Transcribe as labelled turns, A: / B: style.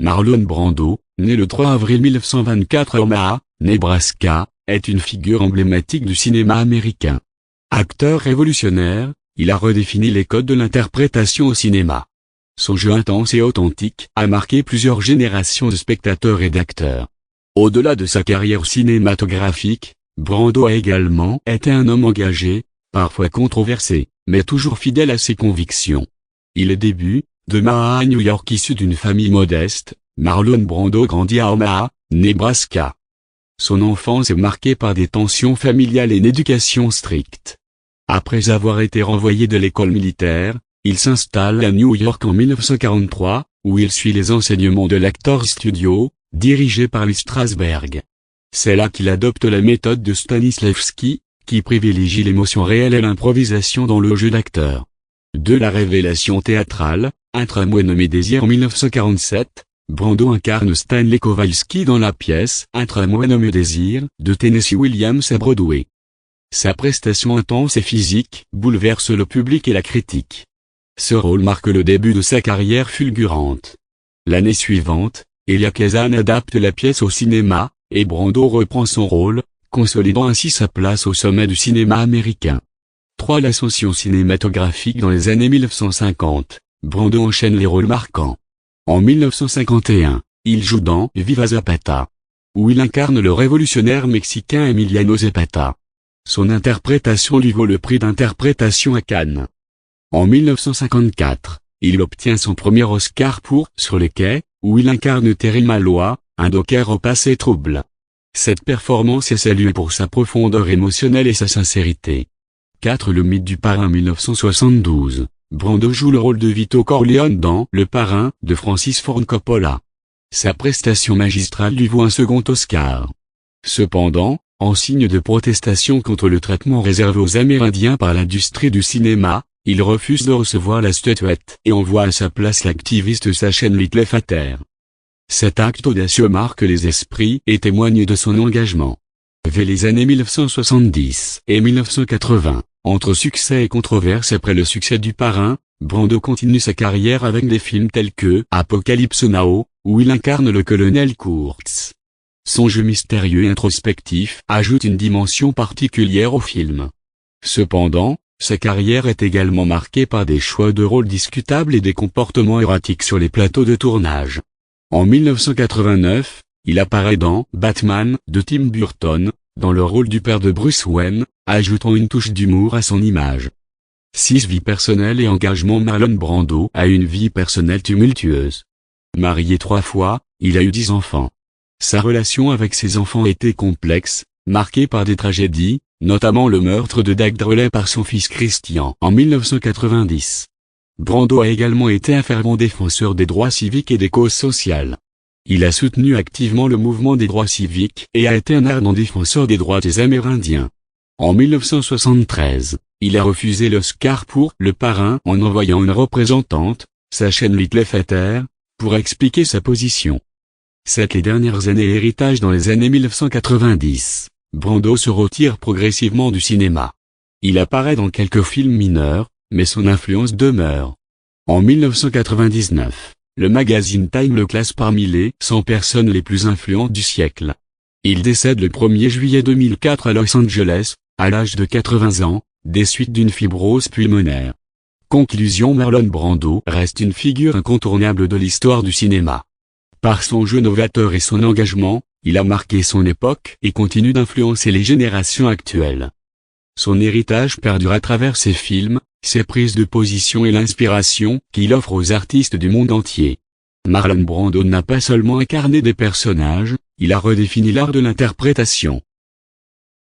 A: Marlon Brando, né le 3 avril 1924 à Omaha, Nebraska, est une figure emblématique du cinéma américain. Acteur révolutionnaire, il a redéfini les codes de l'interprétation au cinéma. Son jeu intense et authentique a marqué plusieurs générations de spectateurs et d'acteurs. Au-delà de sa carrière cinématographique, Brando a également été un homme engagé, parfois controversé, mais toujours fidèle à ses convictions. Il est début, de Omaha, New York, issu d'une famille modeste, Marlon Brando grandit à Omaha, Nebraska. Son enfance est marquée par des tensions familiales et une éducation stricte. Après avoir été renvoyé de l'école militaire, il s'installe à New York en 1943, où il suit les enseignements de l'Actors Studio, dirigé par Lee Strasberg. C'est là qu'il adopte la méthode de Stanislavski, qui privilégie l'émotion réelle et l'improvisation dans le jeu d'acteur. De la révélation théâtrale, Un tramway nommé Désir en 1947, Brando incarne Stanley Kowalski dans la pièce Un tramway nommé Désir de Tennessee Williams à Broadway. Sa prestation intense et physique bouleverse le public et la critique. Ce rôle marque le début de sa carrière fulgurante. L'année suivante, Elia Kazan adapte la pièce au cinéma, et Brando reprend son rôle, consolidant ainsi sa place au sommet du cinéma américain. L'ascension cinématographique dans les années 1950, Brando enchaîne les rôles marquants. En 1951, il joue dans Viva Zapata, où il incarne le révolutionnaire mexicain Emiliano Zapata. Son interprétation lui vaut le prix d'interprétation à Cannes. En 1954, il obtient son premier Oscar pour Sur les quais, où il incarne Terry Malloy, un docker au passé trouble. Cette performance est saluée pour sa profondeur émotionnelle et sa sincérité. Le mythe du parrain 1972, Brando joue le rôle de Vito Corleone dans Le Parrain de Francis Ford Coppola. Sa prestation magistrale lui vaut un second Oscar. Cependant, en signe de protestation contre le traitement réservé aux Amérindiens par l'industrie du cinéma, il refuse de recevoir la statuette et envoie à sa place l'activiste Sachin Little-Fater. Cet acte audacieux marque les esprits et témoigne de son engagement. Vers les années 1970 et 1980, entre succès et controverse après le succès du Parrain, Brando continue sa carrière avec des films tels que Apocalypse Now, où il incarne le colonel Kurtz. Son jeu mystérieux et introspectif ajoute une dimension particulière au film. Cependant, sa carrière est également marquée par des choix de rôles discutables et des comportements erratiques sur les plateaux de tournage. En 1989, il apparaît dans Batman de Tim Burton, dans le rôle du père de Bruce Wayne, ajoutant une touche d'humour à son image. Vie personnelle et engagement. Marlon Brando a une vie personnelle tumultueuse. Marié 3 fois, il a eu 10 enfants. Sa relation avec ses enfants était complexe, marquée par des tragédies, notamment le meurtre de Doug Drehley par son fils Christian en 1990. Brando a également été un fervent défenseur des droits civiques et des causes sociales. Il a soutenu activement le mouvement des droits civiques et a été un ardent défenseur des droits des Amérindiens. En 1973, il a refusé l'Oscar pour Le Parrain en envoyant une représentante, Sachin Little-Fater, pour expliquer sa position. Les dernières années héritage. Dans les années 1990, Brando se retire progressivement du cinéma. Il apparaît dans quelques films mineurs, mais son influence demeure. En 1999, le magazine Time le classe parmi les 100 personnes les plus influentes du siècle. Il décède le 1er juillet 2004 à Los Angeles, à l'âge de 80 ans, des suites d'une fibrose pulmonaire. Conclusion. Marlon Brando reste une figure incontournable de l'histoire du cinéma. Par son jeu novateur et son engagement, il a marqué son époque et continue d'influencer les générations actuelles. Son héritage perdure à travers ses films, ses prises de position et l'inspiration qu'il offre aux artistes du monde entier. Marlon Brando n'a pas seulement incarné des personnages, il a redéfini l'art de l'interprétation.